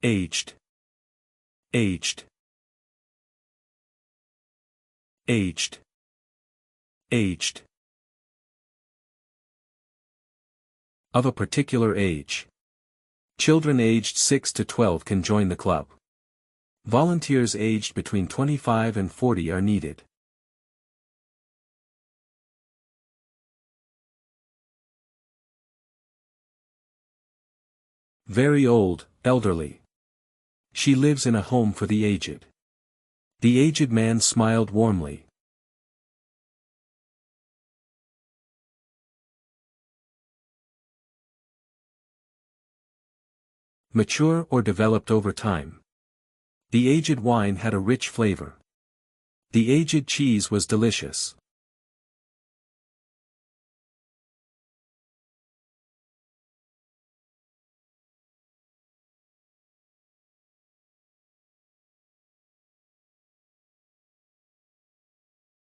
Aged. Aged. Aged. Aged. Of a particular age. Children aged 6 to 12 can join the club. Volunteers aged between 25 and 40 are needed. Very old, elderly. She lives in a home for the aged. The aged man smiled warmly. Mature or developed over time. The aged wine had a rich flavor. The aged cheese was delicious.